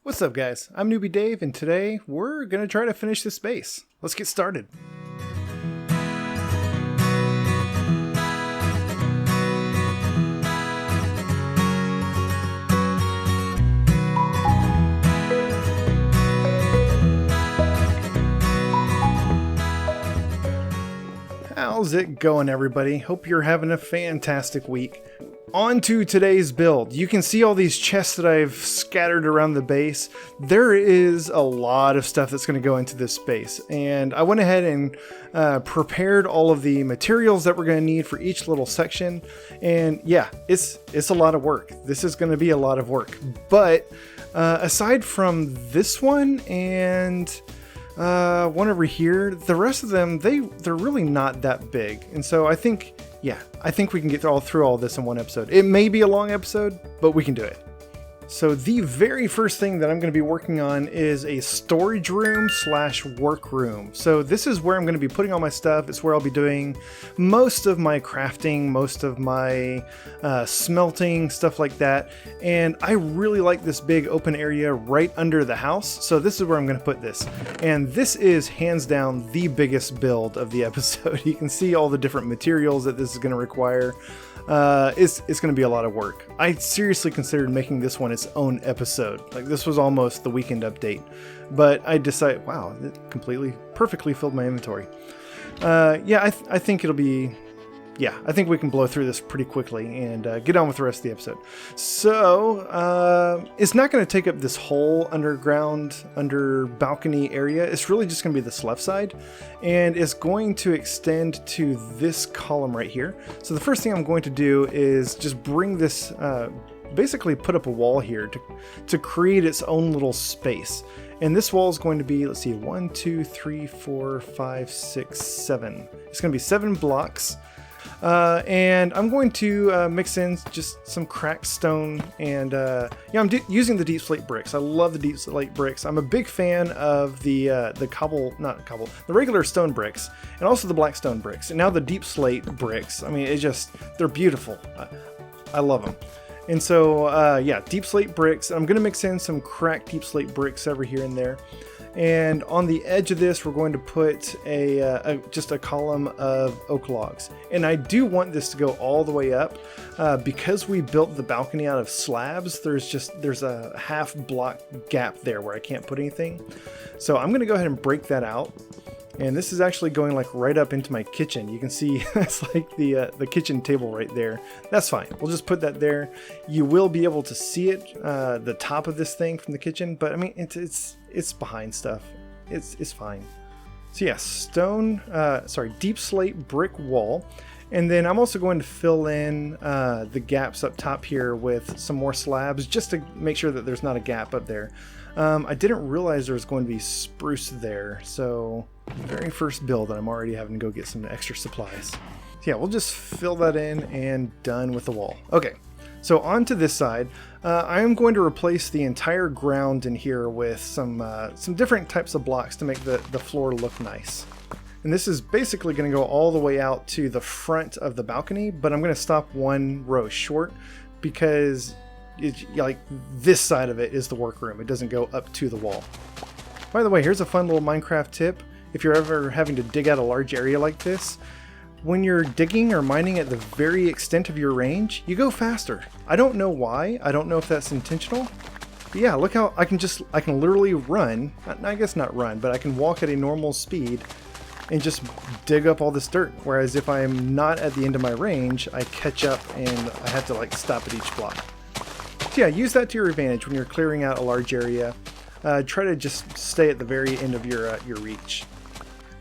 What's up, guys? I'm Newbie Dave, and today we're going to try to finish this base. Let's get started. How's it going, everybody? Hope you're having a fantastic week. On to today's build. You can see all these chests that I've scattered around the base. There is a lot of stuff that's going to go into this space, and I went ahead and prepared all of the materials that we're going to need for each little section. And yeah, it's a lot of work. This is going to be a lot of work. But aside from this one and one over here, the rest of them, they're really not that big. And so I think we can get through all this in one episode. It may be a long episode, but we can do it. So the very first thing that I'm going to be working on is a storage room / workroom. So this is where I'm going to be putting all my stuff. It's where I'll be doing most of my crafting, most of my smelting, stuff like that. And I really like this big open area right under the house. So this is where I'm going to put this. And this is hands down the biggest build of the episode. You can see all the different materials that this is going to require. It's going to be a lot of work. I seriously considered making this one its own episode. Like, this was almost the weekend update, but I decided, wow, it perfectly filled my inventory. I think it'll be, I think we can blow through this pretty quickly and get on with the rest of the episode. So, it's not going to take up this whole under balcony area. It's really just going to be this left side, and it's going to extend to this column right here. So the first thing I'm going to do is just bring this, basically put up a wall here to create its own little space. And this wall is going to be, let's see, 1, 2, 3, 4, 5, 6, 7. It's going to be 7 blocks. And I'm going to mix in just some cracked stone, and I'm using the deep slate bricks. I love the deep slate bricks. I'm a big fan of the regular stone bricks, and also the black stone bricks, and now the deep slate bricks. I mean, they're beautiful. I love them. And so, deep slate bricks. I'm going to mix in some cracked deep slate bricks over here and there. And on the edge of this, we're going to put just a column of oak logs. And I do want this to go all the way up because we built the balcony out of slabs. There's a half block gap there where I can't put anything. So I'm going to go ahead and break that out. And this is actually going like right up into my kitchen. You can see that's like the kitchen table right there. That's fine. We'll just put that there. You will be able to see it, the top of this thing from the kitchen, but I mean, it's behind stuff. It's fine. So yeah, deep slate brick wall. And then I'm also going to fill in the gaps up top here with some more slabs just to make sure that there's not a gap up there. I didn't realize there was going to be spruce there, so very first build and I'm already having to go get some extra supplies. So yeah, we'll just fill that in and done with the wall. Okay, so on to this side, I am going to replace the entire ground in here with some different types of blocks to make the floor look nice. And this is basically going to go all the way out to the front of the balcony, but I'm going to stop one row short because like this side of it is the workroom. It doesn't go up to the wall. By the way, here's a fun little Minecraft tip. If you're ever having to dig out a large area like this, when you're digging or mining at the very extent of your range, you go faster. I don't know why. I don't know if that's intentional. But yeah, look how I can literally run. I guess not run, but I can walk at a normal speed and just dig up all this dirt. Whereas if I'm not at the end of my range, I catch up and I have to like stop at each block. So yeah, use that to your advantage when you're clearing out a large area. Try to just stay at the very end of your reach.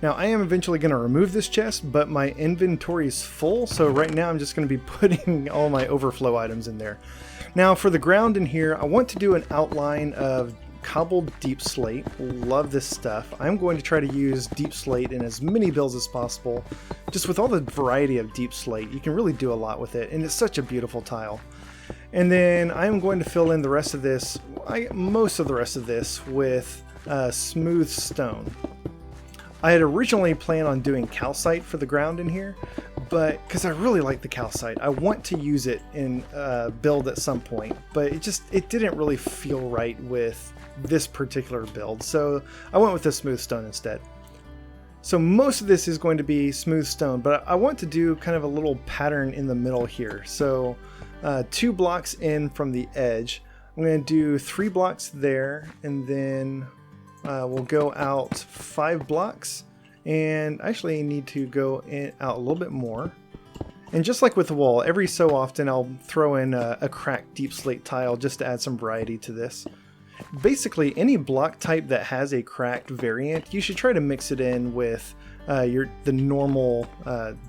Now I am eventually going to remove this chest, but my inventory is full, so right now I'm just going to be putting all my overflow items in there. Now for the ground in here, I want to do an outline of cobbled deep slate. Love this stuff. I'm going to try to use deep slate in as many builds as possible. Just with all the variety of deep slate, you can really do a lot with it, and it's such a beautiful tile. And then I'm going to fill in the rest of this, most of the rest of this, with smooth stone. I had originally planned on doing calcite for the ground in here, but because I really like the calcite, I want to use it in build at some point, but it didn't really feel right with this particular build, so I went with the smooth stone instead. So most of this is going to be smooth stone, but I want to do kind of a little pattern in the middle here. So 2 blocks in from the edge, I'm going to do 3 blocks there, and then we'll go out 5 blocks, and actually need to go out a little bit more. And just like with the wall, every so often I'll throw in a cracked deep slate tile just to add some variety to this. Basically, any block type that has a cracked variant, you should try to mix it in with the normal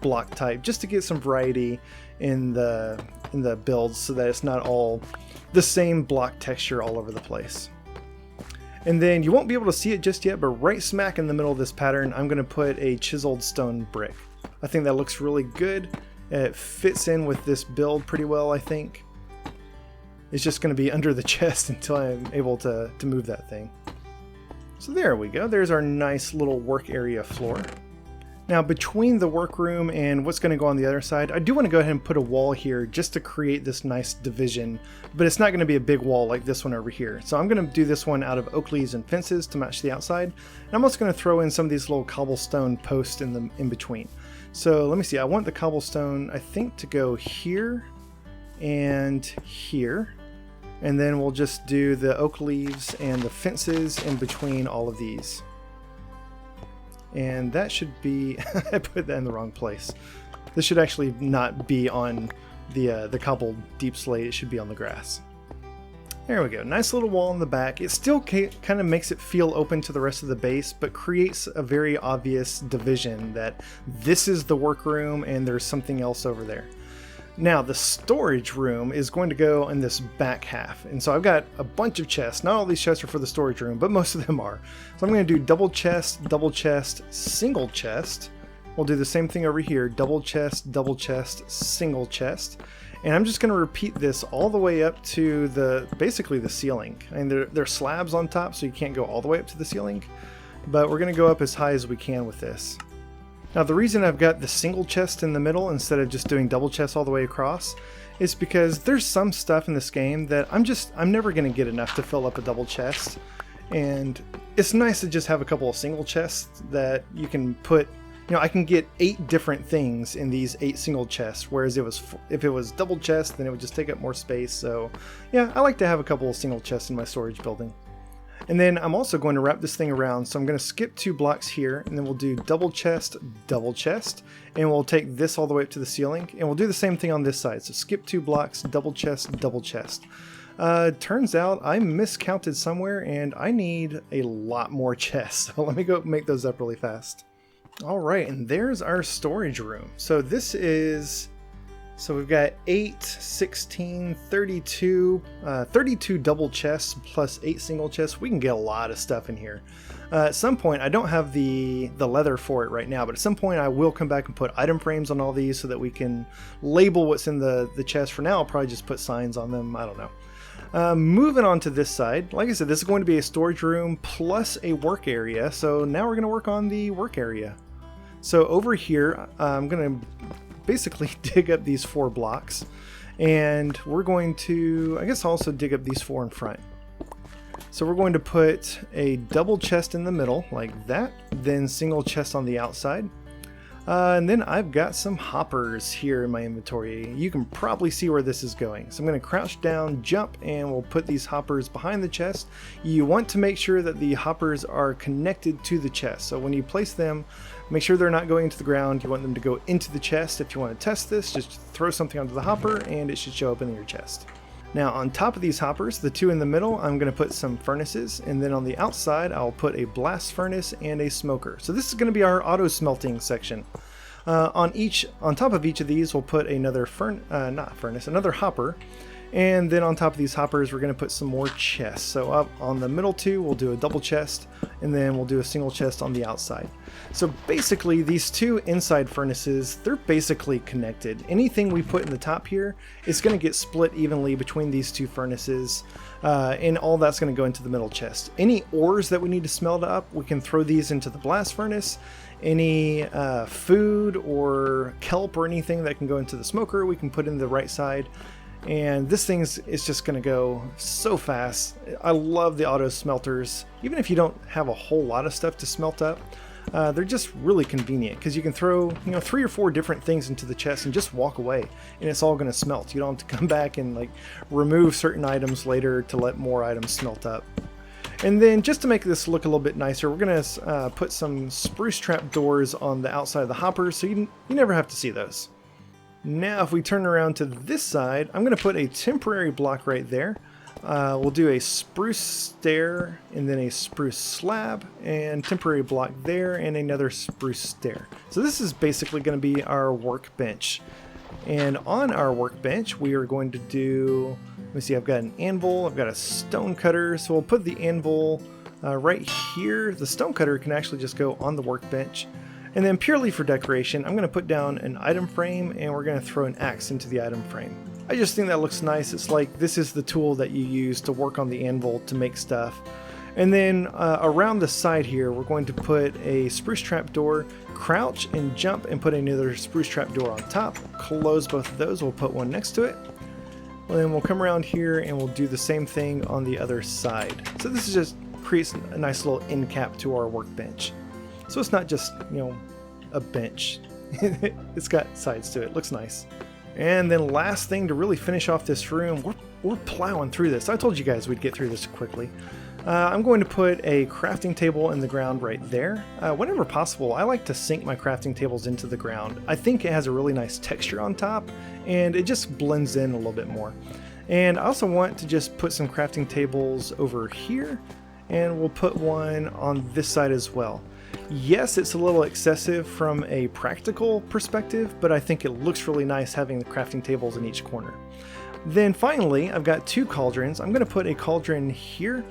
block type, just to get some variety in the builds, so that it's not all the same block texture all over the place. And then you won't be able to see it just yet, but right smack in the middle of this pattern, I'm going to put a chiseled stone brick. I think that looks really good. It fits in with this build pretty well, I think. It's just going to be under the chest until I'm able to move that thing. So there we go. There's our nice little work area floor. Now, between the workroom and what's going to go on the other side, I do want to go ahead and put a wall here just to create this nice division, but it's not going to be a big wall like this one over here. So I'm going to do this one out of oak leaves and fences to match the outside. And I'm also going to throw in some of these little cobblestone posts in between. So let me see. I want the cobblestone, I think, to go here and here. And then we'll just do the oak leaves and the fences in between all of these. And that should be, I put that in the wrong place. This should actually not be on the cobbled deep slate, it should be on the grass. There we go, nice little wall in the back. It still kind of makes it feel open to the rest of the base, but creates a very obvious division that this is the workroom and there's something else over there. Now, the storage room is going to go in this back half. And so I've got a bunch of chests. Not all these chests are for the storage room, but most of them are. So I'm going to do double chest, single chest. We'll do the same thing over here. Double chest, single chest. And I'm just going to repeat this all the way up to basically the ceiling. And there are slabs on top, so you can't go all the way up to the ceiling. But we're going to go up as high as we can with this. Now, the reason I've got the single chest in the middle instead of just doing double chests all the way across is because there's some stuff in this game that I'm never going to get enough to fill up a double chest. And it's nice to just have a couple of single chests that you can put, I can get 8 different things in these 8 single chests, whereas if it was double chest, then it would just take up more space. So yeah, I like to have a couple of single chests in my storage building. And then I'm also going to wrap this thing around, so I'm going to skip 2 blocks here, and then we'll do double chest, and we'll take this all the way up to the ceiling, and we'll do the same thing on this side. So skip 2 blocks, double chest. Turns out I miscounted somewhere, and I need a lot more chests. So let me go make those up really fast. All right, and there's our storage room. So we've got 8, 16, 32, 32 double chests plus 8 single chests. We can get a lot of stuff in here. At some point, I don't have the leather for it right now, but at some point I will come back and put item frames on all these so that we can label what's in the chest. For now, I'll probably just put signs on them. I don't know. Moving on to this side, like I said, this is going to be a storage room plus a work area. So now we're going to work on the work area. So over here, I'm going to basically dig up these 4 blocks, and we're going to, I guess, also dig up these 4 in front. So we're going to put a double chest in the middle like that, then single chest on the outside. And then I've got some hoppers here in my inventory. You can probably see where this is going. So I'm going to crouch down, jump, and we'll put these hoppers behind the chest. You want to make sure that the hoppers are connected to the chest. So when you place them, make sure they're not going into the ground. You want them to go into the chest. If you want to test this, just throw something onto the hopper and it should show up in your chest. Now, on top of these hoppers, the 2 in the middle, I'm going to put some furnaces, and then on the outside I'll put a blast furnace and a smoker. So this is going to be our auto smelting section. On top of each of these we'll put another another hopper, And then on top of these hoppers, we're going to put some more chests. So up on the middle two, we'll do a double chest, and then we'll do a single chest on the outside. So basically, these two inside furnaces, they're basically connected. Anything we put in the top here is going to get split evenly between these two furnaces, and all that's going to go into the middle chest. Any ores that we need to smelt up, we can throw these into the blast furnace. Any food or kelp or anything that can go into the smoker, we can put in the right side. And this thing is just going to go so fast. I love the auto smelters. Even if you don't have a whole lot of stuff to smelt up, they're just really convenient because you can throw 3 or 4 different things into the chest and just walk away, and it's all going to smelt. You don't have to come back and like remove certain items later to let more items smelt up. And then just to make this look a little bit nicer, we're going to put some spruce trap doors on the outside of the hoppers so you never have to see those. Now if we turn around to this side, I'm going to put a temporary block right there. We'll do a spruce stair and then a spruce slab and temporary block there and another spruce stair. So this is basically going to be our workbench. And on our workbench we are going to do, let me see, I've got an anvil, I've got a stone cutter, so we'll put the anvil right here. The stone cutter can actually just go on the workbench. And then purely for decoration, I'm going to put down an item frame and we're going to throw an axe into the item frame. I just think that looks nice. It's like this is the tool that you use to work on the anvil to make stuff. And then around the side here, we're going to put a spruce trap door, crouch and jump and put another spruce trap door on top. Close both of those, we'll put one next to it. And then we'll come around here and we'll do the same thing on the other side. So this is just creates a nice little end cap to our workbench. So it's not just, a bench. It's got sides to it. Looks nice. And then last thing to really finish off this room, we're plowing through this. I told you guys we'd get through this quickly. I'm going to put a crafting table in the ground right there. Whenever possible, I like to sink my crafting tables into the ground. I think it has a really nice texture on top and it just blends in a little bit more. And I also want to just put some crafting tables over here, and we'll put one on this side as well. Yes, it's a little excessive from a practical perspective, but I think it looks really nice having the crafting tables in each corner. Then finally, I've got 2 cauldrons. I'm going to put a cauldron here,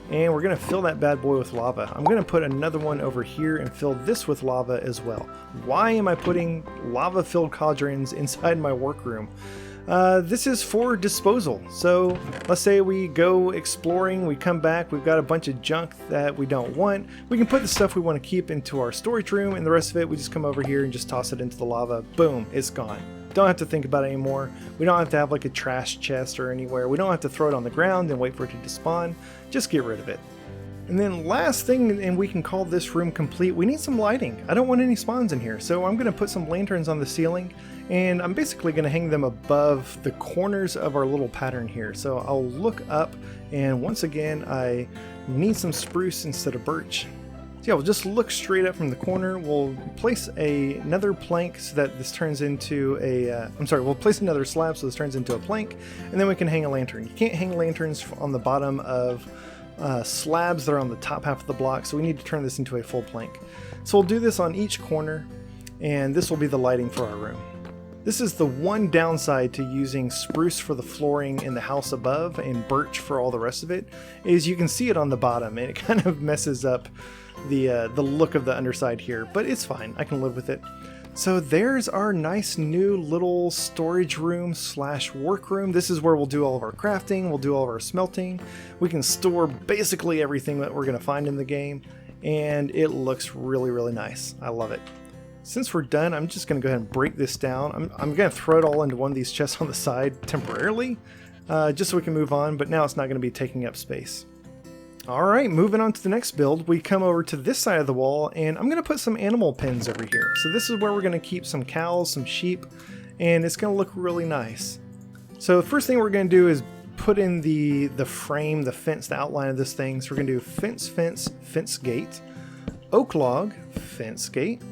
and we're going to fill that bad boy with lava. I'm going to put another one over here and fill this with lava as well. Why am I putting lava-filled cauldrons inside my workroom? This is for disposal. So let's say we go exploring, we come back, we've got a bunch of junk that we don't want. We can put the stuff we want to keep into our storage room, and the rest of it we just come over here and just toss it into the lava. Boom, it's gone. Don't have to think about it anymore. We don't have to have like a trash chest or anywhere. We don't have to throw it on the ground and wait for it to despawn. Just get rid of it. And then last thing, and we can call this room complete, we need some lighting. I don't want any spawns in here, so I'm going to put some lanterns on the ceiling, and I'm basically going to hang them above the corners of our little pattern here. So I'll look up, and once again I need some spruce instead of birch. So yeah, we'll just look straight up from the corner. We'll place another plank so that this turns into a, we'll place another slab so this turns into a plank, and then we can hang a lantern. You can't hang lanterns on the bottom of slabs that are on the top half of the block, so we need to turn this into a full plank. So we'll do this on each corner, and this will be the lighting for our room. This is the one downside to using spruce for the flooring in the house above and birch for all the rest of it, is you can see it on the bottom and it kind of messes up the look of the underside here, but it's fine. I can live with it. So there's our nice new little storage room slash workroom. This is where we'll do all of our crafting, we'll do all of our smelting. We can store basically everything that we're going to find in the game, and it looks really, really nice. I love it. Since we're done, I'm just going to go ahead and break this down. I'm going to throw it all into one of these chests on the side temporarily, just so we can move on, but now it's not going to be taking up space. Alright, moving on to the next build, we come over to this side of the wall, and I'm going to put some animal pens over here. So this is where we're going to keep some cows, some sheep, and it's going to look really nice. So the first thing we're going to do is put in the frame, the fence, the outline of this thing. So we're going to do fence, fence, fence gate, oak log, fence gate,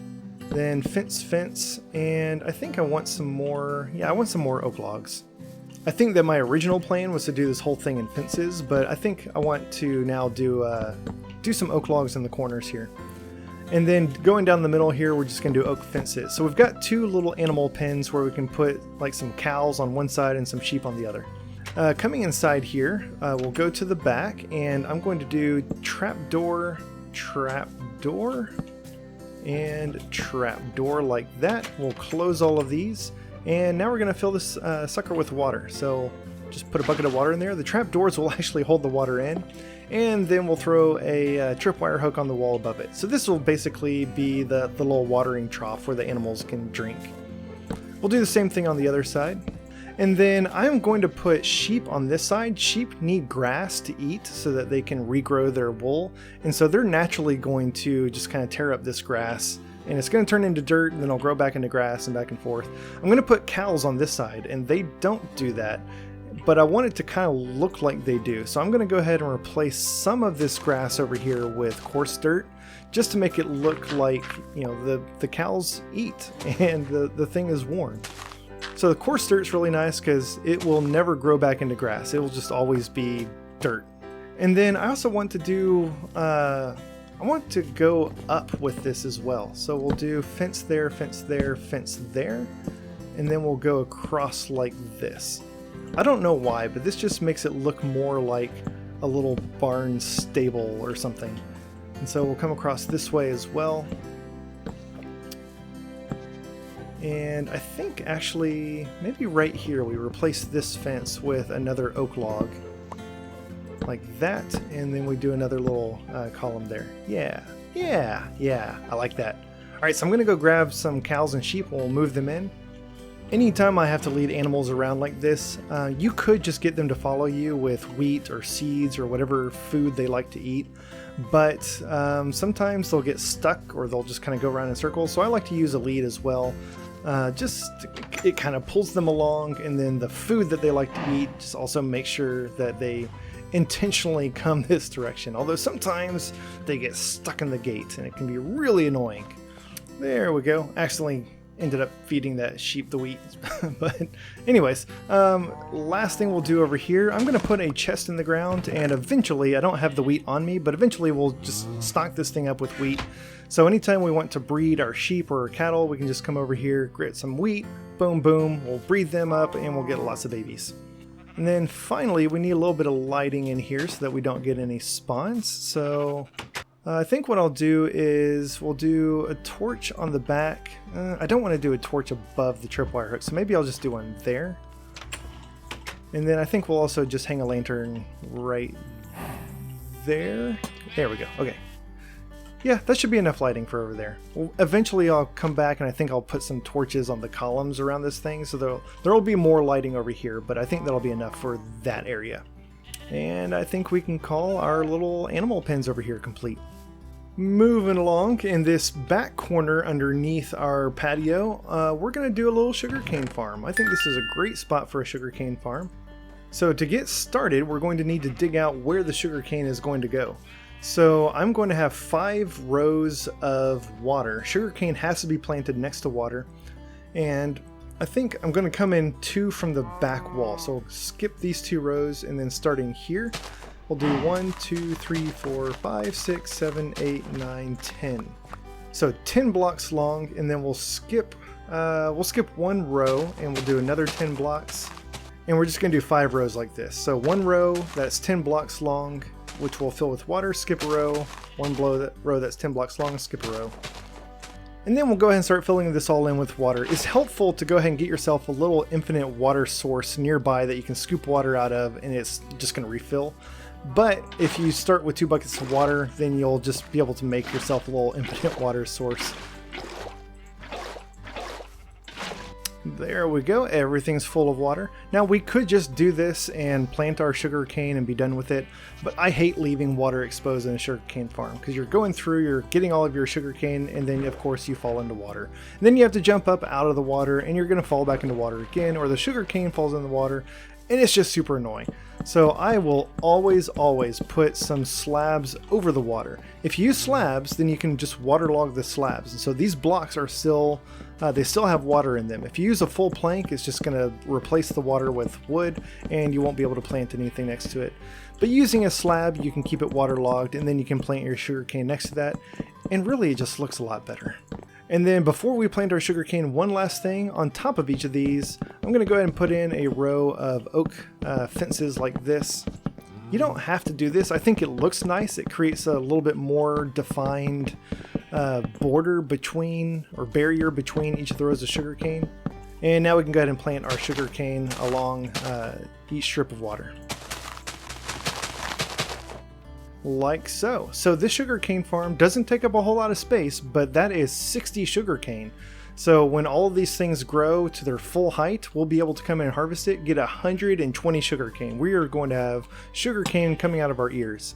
then fence, fence, and I think I want some more, I want some more oak logs. I think that my original plan was to do this whole thing in fences, but I think I want to now do some oak logs in the corners here. And then going down the middle here, we're just going to do oak fences. So we've got 2 little animal pens where we can put like some cows on one side and some sheep on the other. Coming inside here, we'll go to the back, and I'm going to do trapdoor, trapdoor, and trapdoor like that. We'll close all of these, and now we're going to fill this sucker with water. So just put a bucket of water in there. The trapdoors will actually hold the water in, and then we'll throw a tripwire hook on the wall above it. So this will basically be the little watering trough where the animals can drink. We'll do the same thing on the other side. And then I'm going to put sheep on this side. Sheep need grass to eat so that they can regrow their wool. And so they're naturally going to just kind of tear up this grass, and it's going to turn into dirt, and then it'll grow back into grass and back and forth. I'm going to put cows on this side, and they don't do that, but I want it to kind of look like they do. So I'm going to go ahead and replace some of this grass over here with coarse dirt, just to make it look like, you know, the cows eat and the thing is worn. So the coarse dirt's really nice because it will never grow back into grass. It will just always be dirt. And then I also want to do, I want to go up with this as well. So we'll do fence there, fence there, fence there, and then we'll go across like this. I don't know why, but this just makes it look more like a little barn stable or something. And so we'll come across this way as well. And I think actually, maybe right here, we replace this fence with another oak log. Like that, and then we do another little column there. Yeah, I like that. Alright, so I'm gonna go grab some cows and sheep and we'll move them in. Anytime I have to lead animals around like this, you could just get them to follow you with wheat or seeds or whatever food they like to eat. But sometimes they'll get stuck or they'll just kind of go around in circles, so I like to use a lead as well. It kind of pulls them along, and then the food that they like to eat, just also make sure that they intentionally come this direction. Although sometimes they get stuck in the gate and it can be really annoying. There we go. Accidentally ended up feeding that sheep the wheat. But anyways, last thing we'll do over here, I'm going to put a chest in the ground, and eventually, I don't have the wheat on me, but eventually we'll just stock this thing up with wheat. So anytime we want to breed our sheep or our cattle, we can just come over here, get some wheat, boom, boom, we'll breed them up and we'll get lots of babies. And then finally, we need a little bit of lighting in here so that we don't get any spawns. So I think what I'll do is we'll do a torch on the back. I don't want to do a torch above the tripwire hook, so maybe I'll just do one there. And then I think we'll also just hang a lantern right there. There we go. Okay. Yeah, that should be enough lighting for over there. Well, eventually I'll come back and I think I'll put some torches on the columns around this thing, so there'll be more lighting over here, but I think that'll be enough for that area. And I think we can call our little animal pens over here complete. Moving along, in this back corner underneath our patio, we're going to do a little sugarcane farm. I think this is a great spot for a sugarcane farm. So to get started, we're going to need to dig out where the sugarcane is going to go. So I'm going to have 5 rows of water. Sugarcane has to be planted next to water, and I think I'm going to come in 2 from the back wall. So we'll skip these 2 rows, and then starting here, we'll do 1, 2, 3, 4, 5, 6, 7, 8, 9, 10. So 10 blocks long, and then we'll skip 1 row, and we'll do another 10 blocks, and we're just going to do 5 rows like this. So 1 row that's 10 blocks long, which we'll fill with water, skip a row, 1 row that's 10 blocks long, skip a row. And then we'll go ahead and start filling this all in with water. It's helpful to go ahead and get yourself a little infinite water source nearby that you can scoop water out of, and it's just going to refill. But if you start with 2 buckets of water, then you'll just be able to make yourself a little infinite water source. There we go, everything's full of water. Now we could just do this and plant our sugar cane and be done with it, but I hate leaving water exposed in a sugar cane farm because you're going through, you're getting all of your sugar cane, and then of course you fall into water. And then you have to jump up out of the water and you're going to fall back into water again, or the sugar cane falls in the water, and it's just super annoying. So I will always put some slabs over the water. If you use slabs, then you can just waterlog the slabs. And so these blocks are still, they still have water in them. If you use a full plank, it's just going to replace the water with wood, and you won't be able to plant anything next to it. But using a slab, you can keep it waterlogged, and then you can plant your sugarcane next to that, and really it just looks a lot better. And then before we plant our sugarcane, one last thing on top of each of these, I'm going to go ahead and put in a row of oak fences like this. You don't have to do this. I think it looks nice. It creates a little bit more defined border between, or barrier between each of the rows of sugarcane. And now we can go ahead and plant our sugarcane along each strip of water. Like so. So this sugarcane farm doesn't take up a whole lot of space, but that is 60 sugarcane. So when all of these things grow to their full height, we'll be able to come in and harvest it, get 120 sugarcane. We are going to have sugarcane coming out of our ears.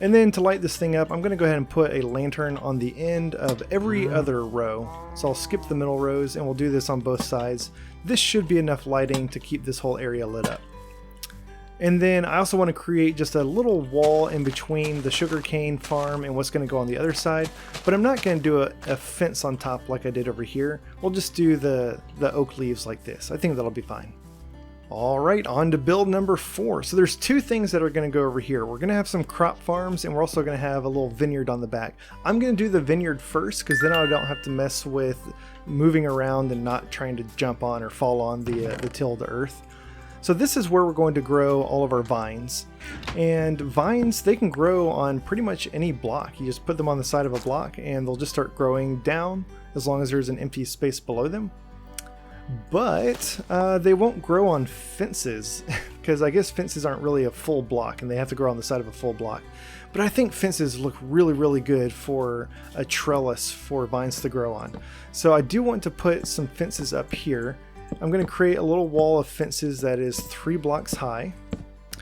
And then to light this thing up, I'm going to go ahead and put a lantern on the end of every other row. So I'll skip the middle rows and we'll do this on both sides. This should be enough lighting to keep this whole area lit up. And then I also want to create just a little wall in between the sugarcane farm and what's going to go on the other side. But I'm not going to do a fence on top like I did over here. We'll just do the oak leaves like this. I think that'll be fine. Alright, on to build number 4. So there's two things that are going to go over here. We're going to have some crop farms and we're also going to have a little vineyard on the back. I'm going to do the vineyard first because then I don't have to mess with moving around and not trying to jump on or fall on the tilled earth. So this is where we're going to grow all of our vines. And vines, they can grow on pretty much any block. You just put them on the side of a block and they'll just start growing down as long as there's an empty space below them. But they won't grow on fences because I guess fences aren't really a full block and they have to grow on the side of a full block. But I think fences look really, really good for a trellis for vines to grow on. So I do want to put some fences up here. I'm going to create a little wall of fences that is 3 blocks high.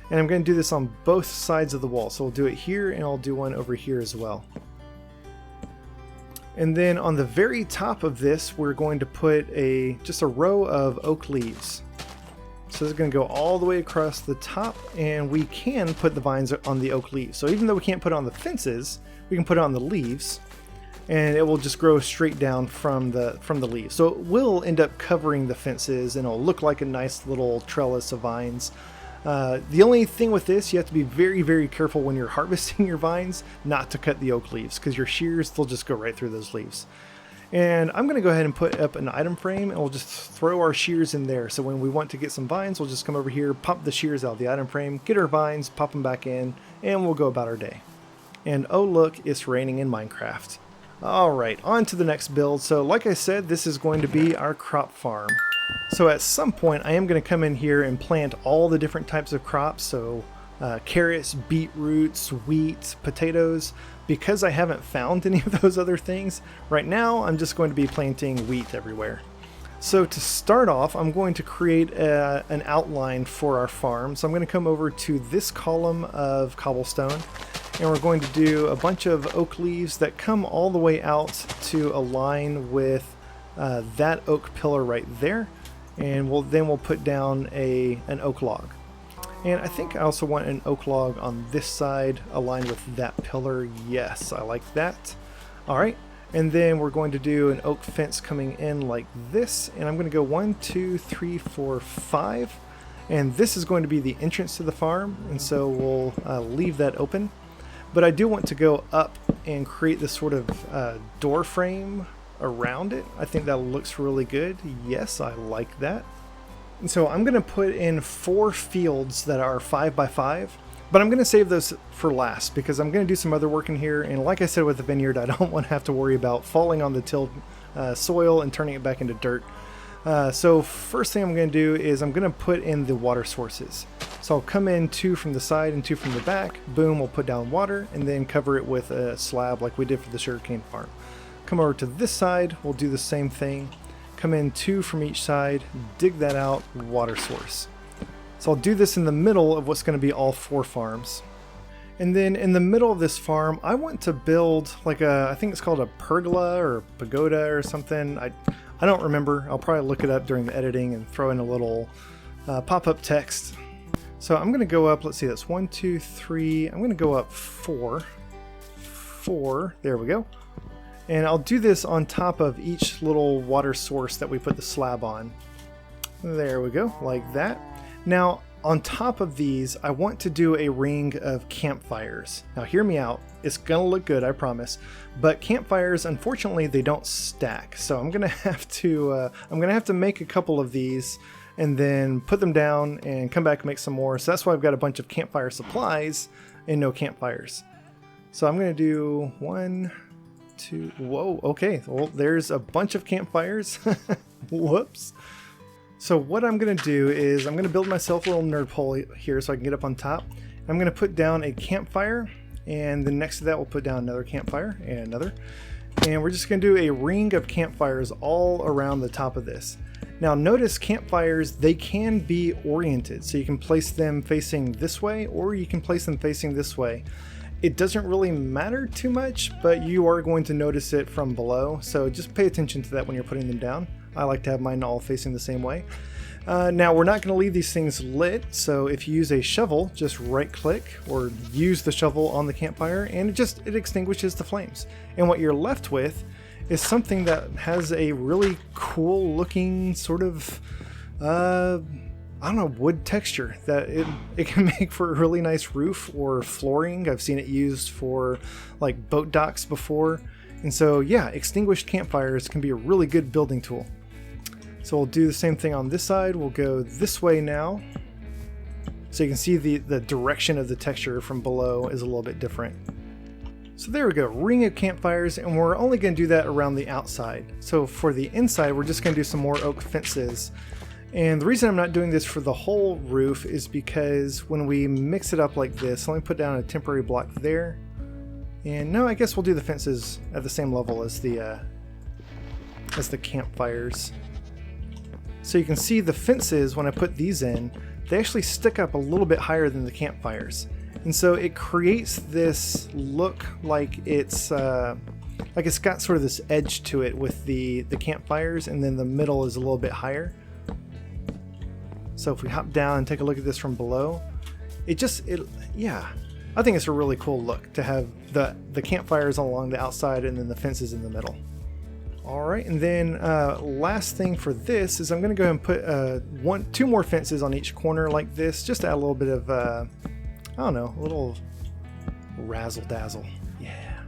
And I'm going to do this on both sides of the wall. So we'll do it here and I'll do one over here as well. And then on the very top of this, we're going to put just a row of oak leaves. So this is going to go all the way across the top, and we can put the vines on the oak leaves. So even though we can't put it on the fences, we can put it on the leaves. And it will just grow straight down from the leaves. So it will end up covering the fences and it'll look like a nice little trellis of vines. The only thing with this, you have to be very, very careful when you're harvesting your vines not to cut the oak leaves because your shears, they'll just go right through those leaves. And I'm going to go ahead and put up an item frame and we'll just throw our shears in there. So when we want to get some vines, we'll just come over here, pop the shears out of the item frame, get our vines, pop them back in, and we'll go about our day. And oh look, it's raining in Minecraft. Alright, on to the next build. So like I said, this is going to be our crop farm. So at some point I am going to come in here and plant all the different types of crops. So carrots, beetroots, wheat, potatoes. Because I haven't found any of those other things, right now I'm just going to be planting wheat everywhere. So to start off, I'm going to create an outline for our farm. So I'm going to come over to this column of cobblestone. And we're going to do a bunch of oak leaves that come all the way out to align with that oak pillar right there. And we'll put down an oak log. And I think I also want an oak log on this side aligned with that pillar. Yes, I like that. All right. And then we're going to do an oak fence coming in like this. And I'm going to go 1, 2, 3, 4, 5. And this is going to be the entrance to the farm. And so we'll leave that open. But I do want to go up and create this sort of door frame around it. I think that looks really good. Yes, I like that. And so I'm going to put in 4 fields that are 5 by 5, but I'm going to save those for last because I'm going to do some other work in here. And like I said with the vineyard, I don't want to have to worry about falling on the tilled soil and turning it back into dirt. So first thing I'm going to do is I'm going to put in the water sources. So I'll come in 2 from the side and 2 from the back. Boom, we'll put down water and then cover it with a slab like we did for the sugarcane farm. Come over to this side, we'll do the same thing. Come in 2 from each side, dig that out, water source. So I'll do this in the middle of what's going to be all 4 farms. And then in the middle of this farm, I want to build like I think it's called a pergola or pagoda or something. I don't remember. I'll probably look it up during the editing and throw in a little pop-up text. So I'm going to go up, let's see, that's 1, 2, 3. I'm going to go up 4. 4, there we go. And I'll do this on top of each little water source that we put the slab on. There we go, like that. Now, on top of these, I want to do a ring of campfires. Now hear me out, it's gonna look good, I promise. But campfires, unfortunately, they don't stack. So I'm gonna have to make a couple of these and then put them down and come back and make some more. So that's why I've got a bunch of campfire supplies and no campfires. So I'm gonna do 1, 2, whoa, okay. Well, there's a bunch of campfires. Whoops. So what I'm going to do is I'm going to build myself a little nerd pole here so I can get up on top. I'm going to put down a campfire, and then next to that we'll put down another campfire and another. And we're just going to do a ring of campfires all around the top of this. Now notice campfires, they can be oriented. So you can place them facing this way or you can place them facing this way. It doesn't really matter too much, but you are going to notice it from below. So just pay attention to that when you're putting them down. I like to have mine all facing the same way. Now we're not going to leave these things lit, so if you use a shovel, just right click or use the shovel on the campfire and it extinguishes the flames. And what you're left with is something that has a really cool looking sort of, I don't know, wood texture that it can make for a really nice roof or flooring. I've seen it used for like boat docks before. And so yeah, extinguished campfires can be a really good building tool. So we'll do the same thing on this side. We'll go this way now. So you can see the direction of the texture from below is a little bit different. So there we go, ring of campfires, and we're only going to do that around the outside. So for the inside, we're just going to do some more oak fences. And the reason I'm not doing this for the whole roof is because when we mix it up like this, let me put down a temporary block there. And no, I guess we'll do the fences at the same level as the campfires. So you can see the fences, when I put these in, they actually stick up a little bit higher than the campfires. And so it creates this look like it's got sort of this edge to it with the campfires, and then the middle is a little bit higher. So if we hop down and take a look at this from below, yeah, I think it's a really cool look to have the campfires along the outside and then the fences in the middle. All right, and then last thing for this is I'm going to go ahead and put 2 more fences on each corner like this, just to add a little bit of, I don't know, a little razzle dazzle. Yeah.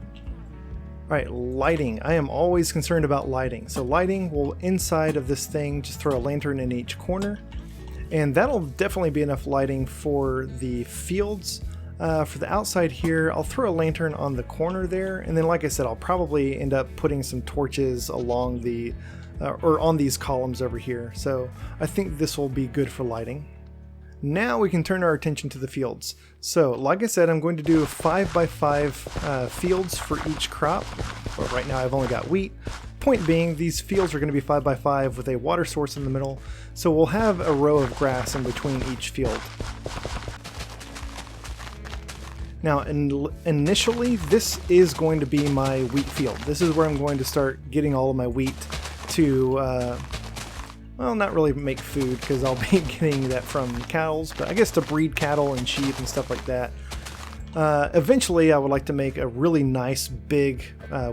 All right, lighting. I am always concerned about lighting. So lighting will, inside of this thing, just throw a lantern in each corner, and that'll definitely be enough lighting for the fields. For the outside here, I'll throw a lantern on the corner there, and then like I said, I'll probably end up putting some torches along the or on these columns over here. So I think this will be good for lighting. Now we can turn our attention to the fields. So like I said, I'm going to do 5x5 fields for each crop. But right now I've only got wheat. Point being, these fields are going to be 5x5 with a water source in the middle, so we'll have a row of grass in between each field. Now, initially, this is going to be my wheat field. This is where I'm going to start getting all of my wheat to, well, not really make food, because I'll be getting that from cows, but I guess to breed cattle and sheep and stuff like that. Eventually, I would like to make a really nice, big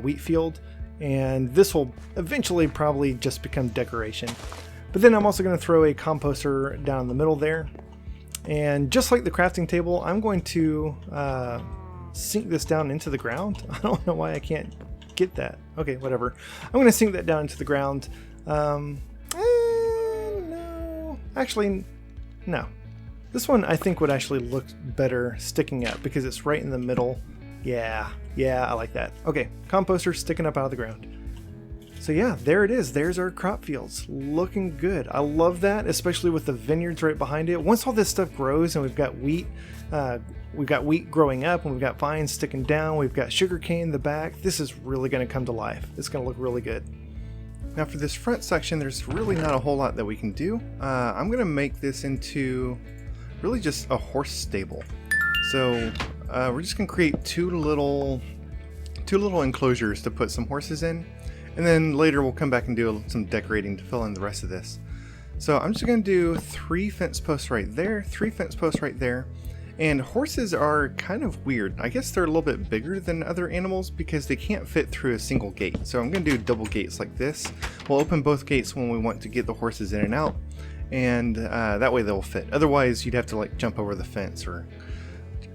wheat field, and this will eventually probably just become decoration. But then I'm also going to throw a composter down in the middle there. And just like the crafting table, I'm going to sink this down into the ground. I don't know why I can't get that. Okay, whatever. I'm going to sink that down into the ground. No. Actually, no. This one I think would actually look better sticking up because it's right in the middle. Yeah, I like that. Okay, composter sticking up out of the ground. So yeah, there it is. There's our crop fields. Looking good. I love that, especially with the vineyards right behind it. Once all this stuff grows and we've got wheat growing up and we've got vines sticking down, we've got sugarcane in the back, this is really going to come to life. It's going to look really good. Now for this front section, there's really not a whole lot that we can do. I'm going to make this into really just a horse stable. So we're just going to create two little enclosures to put some horses in. And then later we'll come back and do some decorating to fill in the rest of this. So I'm just going to do 3 fence posts right there, 3 fence posts right there. And horses are kind of weird. I guess they're a little bit bigger than other animals because they can't fit through a single gate. So I'm going to do double gates like this. We'll open both gates when we want to get the horses in and out. and that way they'll fit. Otherwise you'd have to like jump over the fence or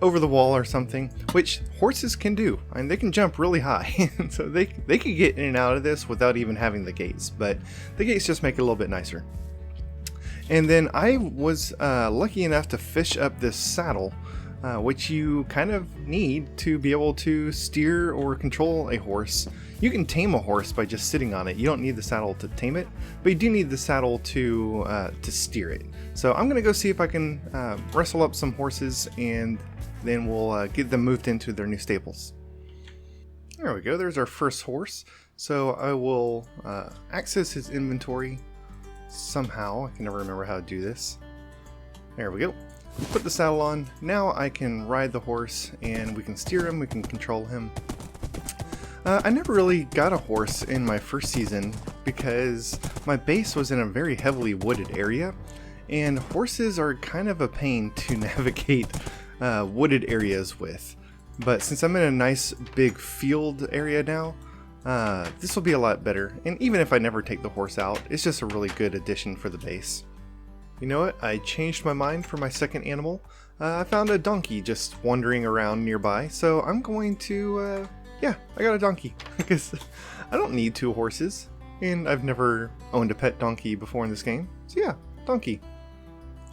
over the wall or something, which horses can do. I mean, they can jump really high, so they could get in and out of this without even having the gates, but the gates just make it a little bit nicer. And then I was lucky enough to fish up this saddle, which you kind of need to be able to steer or control a horse. You can tame a horse by just sitting on it. You don't need the saddle to tame it, but you do need the saddle to steer it. So I'm gonna go see if I can wrestle up some horses, and then we'll get them moved into their new stables. There we go, there's our first horse. So I will access his inventory somehow. I can never remember how to do this. There we go. Put the saddle on. Now I can ride the horse and we can steer him, we can control him. I never really got a horse in my first season because my base was in a very heavily wooded area, and horses are kind of a pain to navigate wooded areas with. But since I'm in a nice big field area now, this will be a lot better. And even if I never take the horse out, it's just a really good addition for the base. You know what? I changed my mind for my second animal. I found a donkey just wandering around nearby, so I'm going to, yeah, I got a donkey because I don't need two horses, and I've never owned a pet donkey before in this game. So yeah, donkey.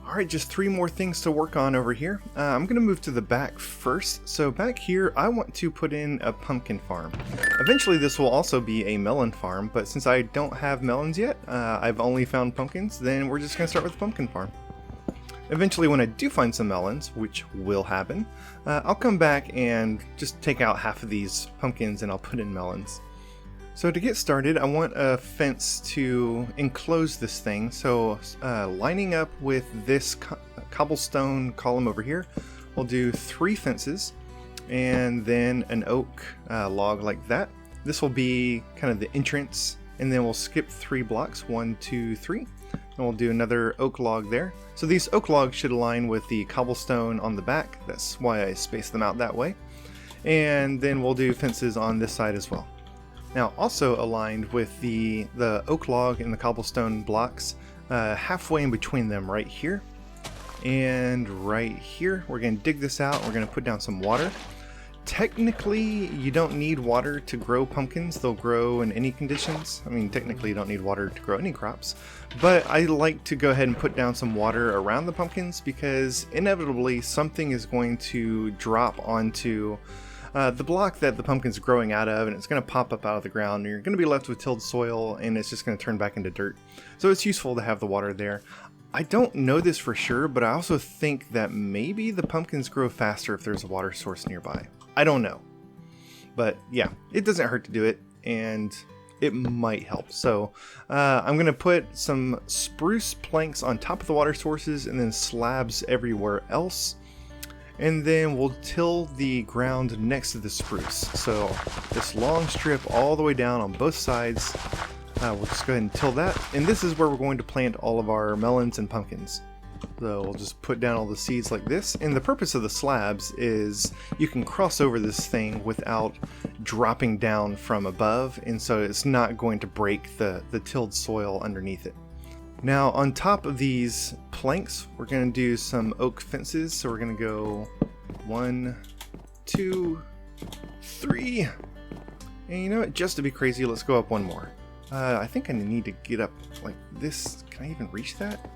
Alright, just 3 more things to work on over here. I'm going to move to the back first. So back here, I want to put in a pumpkin farm. Eventually this will also be a melon farm, but since I don't have melons yet, I've only found pumpkins, then we're just going to start with the pumpkin farm. Eventually when I do find some melons, which will happen, I'll come back and just take out half of these pumpkins and I'll put in melons. So to get started, I want a fence to enclose this thing. So lining up with this cobblestone column over here, we'll do 3 fences and then an oak log like that. This will be kind of the entrance, and then we'll skip 3 blocks, 1, 2, 3, and we'll do another oak log there. So these oak logs should align with the cobblestone on the back. That's why I spaced them out that way. And then we'll do fences on this side as well. Now also aligned with the oak log and the cobblestone blocks, halfway in between them right here and right here, we're going to dig this out. We're going to put down some water. Technically you don't need water to grow pumpkins. They'll grow in any conditions. I mean, technically you don't need water to grow any crops, but I like to go ahead and put down some water around the pumpkins because inevitably something is going to drop onto the block that the pumpkin's growing out of, and it's going to pop up out of the ground, and you're going to be left with tilled soil, and it's just going to turn back into dirt. So it's useful to have the water there. I don't know this for sure, but I also think that maybe the pumpkins grow faster if there's a water source nearby. I don't know. But yeah, it doesn't hurt to do it, and it might help. So I'm going to put some spruce planks on top of the water sources and then slabs everywhere else. And then we'll till the ground next to the spruce. So this long strip all the way down on both sides, we'll just go ahead and till that. And this is where we're going to plant all of our melons and pumpkins. So we'll just put down all the seeds like this. And the purpose of the slabs is you can cross over this thing without dropping down from above. And so it's not going to break the tilled soil underneath it. Now on top of these planks, we're going to do some oak fences. So we're going to go 1, 2, 3. And you know what, just to be crazy, let's go up 1 more. I think I need to get up like this. Can I even reach that?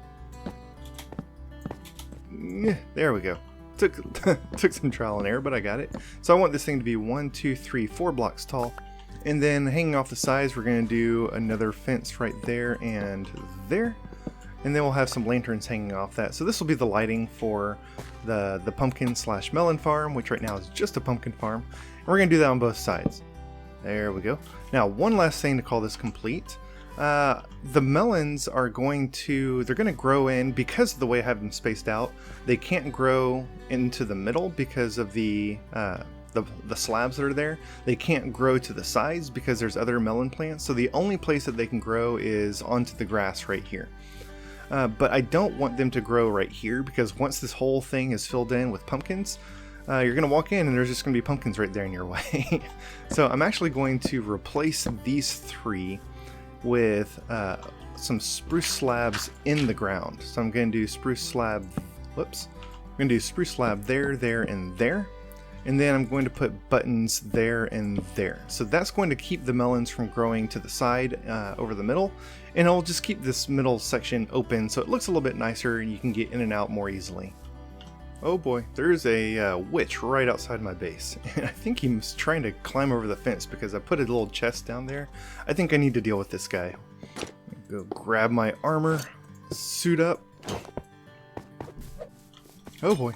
There we go. Took some trial and error, but I got it. So I want this thing to be 1, 2, 3, 4 blocks tall. And then hanging off the sides, we're going to do another fence right there and there. And then we'll have some lanterns hanging off that. So this will be the lighting for the pumpkin / melon farm, which right now is just a pumpkin farm. And we're going to do that on both sides. There we go. Now, one last thing to call this complete. The melons are going to grow in, because of the way I have them spaced out, they can't grow into the middle because of the slabs that are there. They can't grow to the sides because there's other melon plants. So the only place that they can grow is onto the grass right here. But I don't want them to grow right here because once this whole thing is filled in with pumpkins, you're going to walk in and there's just going to be pumpkins right there in your way. So I'm actually going to replace these 3 with some spruce slabs in the ground. So I'm going to do spruce slab, whoops. I'm going to do spruce slab there, there, and there. And then I'm going to put buttons there and there. So that's going to keep the melons from growing to the side over the middle. And it'll just keep this middle section open so it looks a little bit nicer and you can get in and out more easily. Oh boy, there's a witch right outside my base. And I think he's trying to climb over the fence because I put a little chest down there. I think I need to deal with this guy. Go grab my armor, suit up. Oh boy.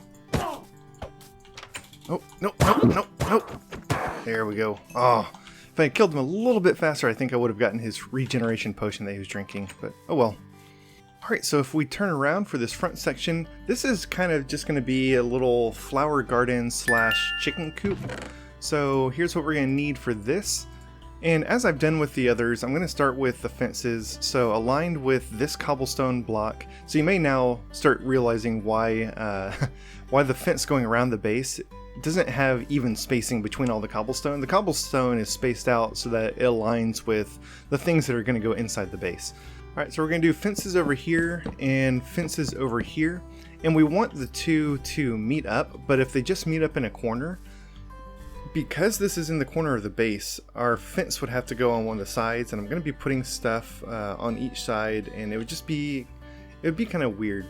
Oh, no, no, no, no. There we go. Oh, if I had killed him a little bit faster, I think I would have gotten his regeneration potion that he was drinking, but oh well. Alright, so if we turn around for this front section, this is kind of just going to be a little flower garden slash chicken coop. So here's what we're going to need for this. And as I've done with the others, I'm going to start with the fences. So aligned with this cobblestone block. So you may now start realizing why, why the fence going around the base doesn't have even spacing between all the cobblestone. The cobblestone is spaced out so that it aligns with the things that are going to go inside the base. Alright, so we're going to do fences over here and fences over here. And we want the two to meet up, but if they just meet up in a corner, because this is in the corner of the base, our fence would have to go on one of the sides, and I'm going to be putting stuff on each side, and it would be kind of weird.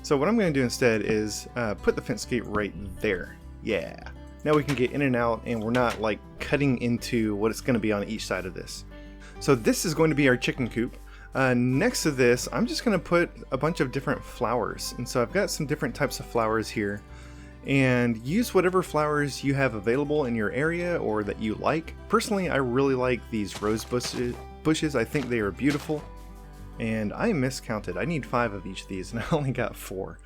So what I'm going to do instead is put the fence gate right there. Yeah. Now we can get in and out, and we're not like cutting into what it's going to be on each side of this. So this is going to be our chicken coop. Next to this, I'm just going to put a bunch of different flowers. And so I've got some different types of flowers here. And use whatever flowers you have available in your area or that you like. Personally, I really like these rose bushes. I think they are beautiful. And I miscounted. I need 5 of each of these, and I only got 4.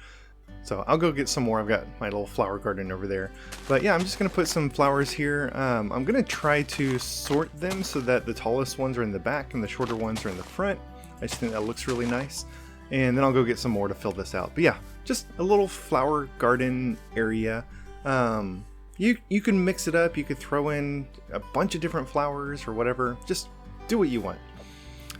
So I'll go get some more. I've got my little flower garden over there. But yeah, I'm just going to put some flowers here. I'm going to try to sort them so that the tallest ones are in the back and the shorter ones are in the front. I just think that looks really nice. And then I'll go get some more to fill this out. But yeah, just a little flower garden area. You can mix it up. You could throw in a bunch of different flowers or whatever. Just do what you want.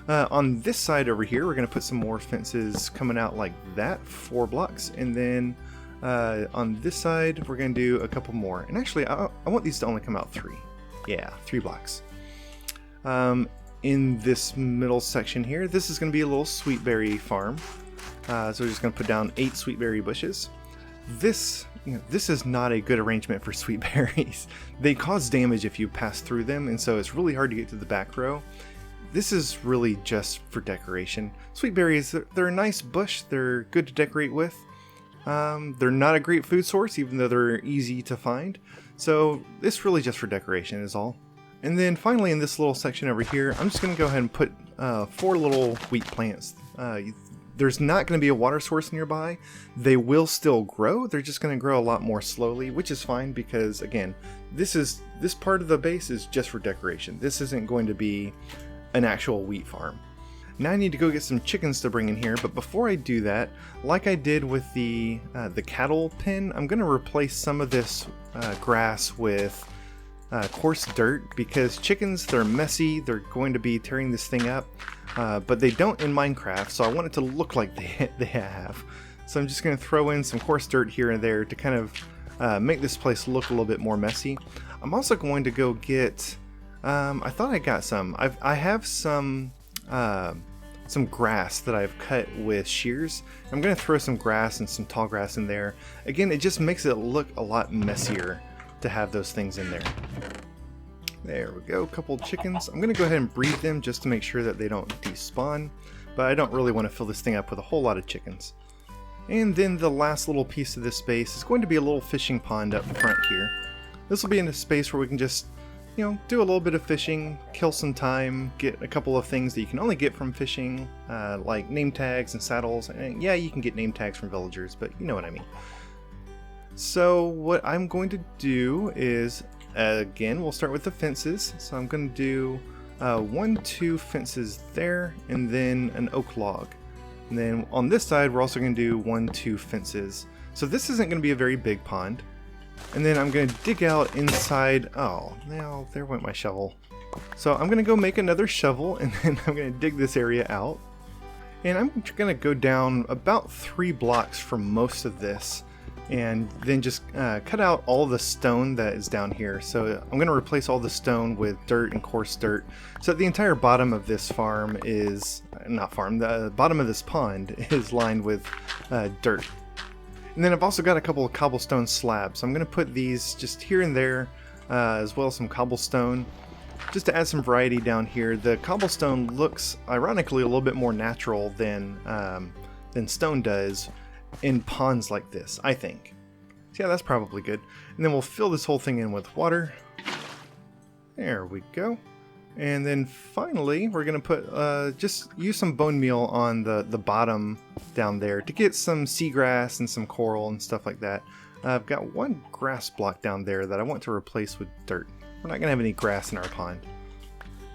On this side over here, we're going to put some more fences coming out like that, 4 blocks. And then on this side, we're going to do a couple more. And actually, I want these to only come out 3. Yeah, 3 blocks. In this middle section here, this is going to be a little sweetberry farm. So we're just going to put down 8 sweetberry bushes. This is not a good arrangement for sweetberries. They cause damage if you pass through them, and so it's really hard to get to the back row. This is really just for decoration. Sweetberries, they're a nice bush. They're good to decorate with. They're not a great food source, even though they're easy to find. So it's really just for decoration is all. And then finally in this little section over here, I'm just going to go ahead and put 4 little wheat plants. There's not going to be a water source nearby. They will still grow. They're just going to grow a lot more slowly, which is fine because, again, this part of the base is just for decoration. This isn't going to be an actual wheat farm. Now I need to go get some chickens to bring in here, but before I do that, like I did with the cattle pen, I'm going to replace some of this grass with coarse dirt because chickens, they're messy, they're going to be tearing this thing up, but they don't in Minecraft, so I want it to look like they have. So I'm just going to throw in some coarse dirt here and there to kind of make this place look a little bit more messy. I'm also going to go get, I thought I got some, I have some grass that I've cut with shears. I'm going to throw some grass and some tall grass in there. Again, it just makes it look a lot messier to have those things in there. There we go, a couple chickens. I'm going to go ahead and breed them just to make sure that they don't despawn, but I don't really want to fill this thing up with a whole lot of chickens. And then the last little piece of this space is going to be a little fishing pond up front here. This will be in a space where we can just, do a little bit of fishing, kill some time, get a couple of things that you can only get from fishing, like name tags and saddles. And yeah, you can get name tags from villagers, but you know what I mean. So what I'm going to do is, again, we'll start with the fences. So I'm going to do 1, 2 fences there, and then an oak log. And then on this side, we're also going to do 1, 2 fences. So this isn't going to be a very big pond. And then I'm going to dig out inside. Oh, now there went my shovel. So I'm going to go make another shovel, and then I'm going to dig this area out. And I'm going to go down about 3 blocks from most of this, and then just cut out all the stone that is down here. So I'm going to replace all the stone with dirt and coarse dirt, so that the entire bottom of this farm is, the bottom of this pond is lined with dirt. And then I've also got a couple of cobblestone slabs. So I'm going to put these just here and there, as well as some cobblestone, just to add some variety down here. The cobblestone looks, ironically, a little bit more natural than stone does in ponds like this, I think. So yeah, that's probably good. And then we'll fill this whole thing in with water. There we go. And then finally, we're going to put, just use some bone meal on the bottom down there to get some seagrass and some coral and stuff like that. I've got one grass block down there that I want to replace with dirt. We're not going to have any grass in our pond.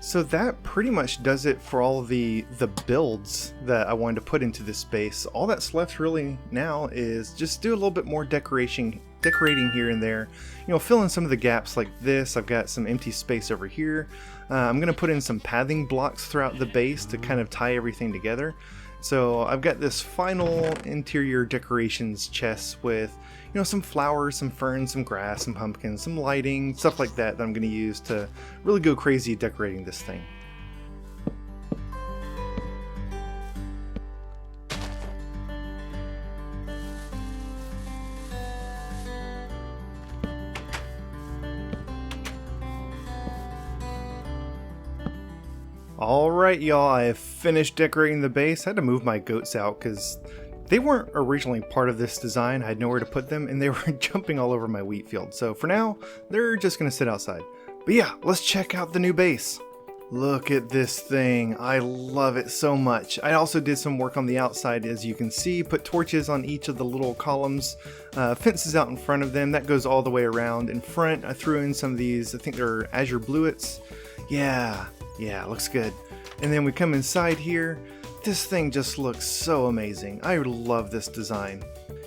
So that pretty much does it for all the builds that I wanted to put into this space. All that's left really now is just do a little bit more decorating here and there. You know, fill in some of the gaps like this. I've got some empty space over here. I'm going to put in some pathing blocks throughout the base to kind of tie everything together. So I've got this final interior decorations chest with, you know, some flowers, some ferns, some grass, some pumpkins, some lighting, stuff like that I'm going to use to really go crazy decorating this thing. Alright y'all, I have finished decorating the base. I had to move my goats out because they weren't originally part of this design. I had nowhere to put them and they were jumping all over my wheat field. So for now, they're just going to sit outside. But yeah, let's check out the new base. Look at this thing. I love it so much. I also did some work on the outside, as you can see. Put torches on each of the little columns. Fences out in front of them. That goes all the way around. In front, I threw in some of these, I think they're azure bluets. Yeah, looks good. And then we come inside here. This thing just looks so amazing. I love this design.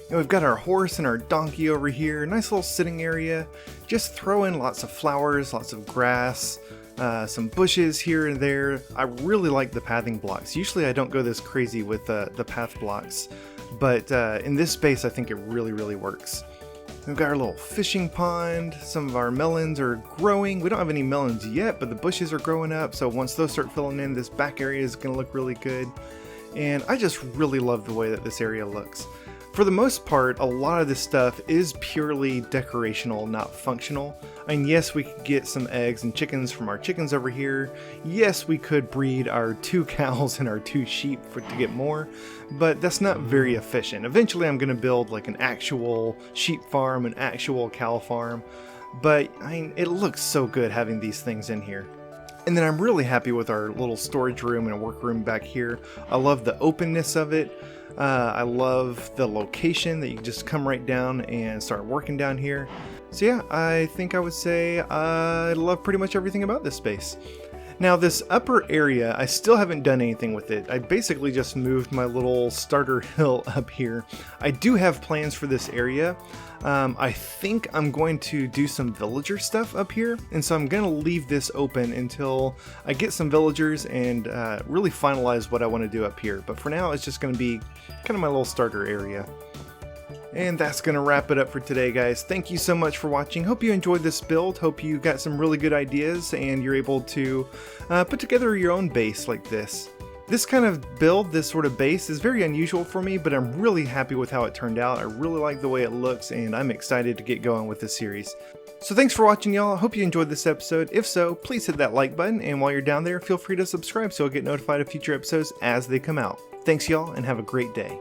And we've got our horse and our donkey over here. Nice little sitting area. Just throw in lots of flowers, lots of grass, some bushes here and there. I really like the pathing blocks. Usually I don't go this crazy with the path blocks, but in this space I think it really works. We've got our little fishing pond. Some of our melons are growing. We don't have any melons yet, but the bushes are growing up. So once those start filling in, this back area is going to look really good. And I just really love the way that this area looks. For the most part, a lot of this stuff is purely decorational, not functional. I mean, yes, we could get some eggs and chickens from our chickens over here. Yes, we could breed our 2 cows and our 2 sheep to get more, but that's not very efficient. Eventually, I'm going to build like an actual sheep farm, an actual cow farm, but I mean, it looks so good having these things in here. And then I'm really happy with our little storage room and a workroom back here. I love the openness of it. I love the location that you can just come right down and start working down here. So yeah, I think I would say I love pretty much everything about this space. Now this upper area, I still haven't done anything with it. I basically just moved my little starter hill up here. I do have plans for this area. I think I'm going to do some villager stuff up here, and so I'm going to leave this open until I get some villagers and really finalize what I want to do up here. But for now, it's just going to be kind of my little starter area. And that's going to wrap it up for today, guys. Thank you so much for watching. Hope you enjoyed this build. Hope you got some really good ideas and you're able to put together your own base like this. This kind of build, this sort of base, is very unusual for me, but I'm really happy with how it turned out. I really like the way it looks, and I'm excited to get going with this series. So thanks for watching, y'all. I hope you enjoyed this episode. If so, please hit that like button, and while you're down there, feel free to subscribe so you'll get notified of future episodes as they come out. Thanks, y'all, and have a great day.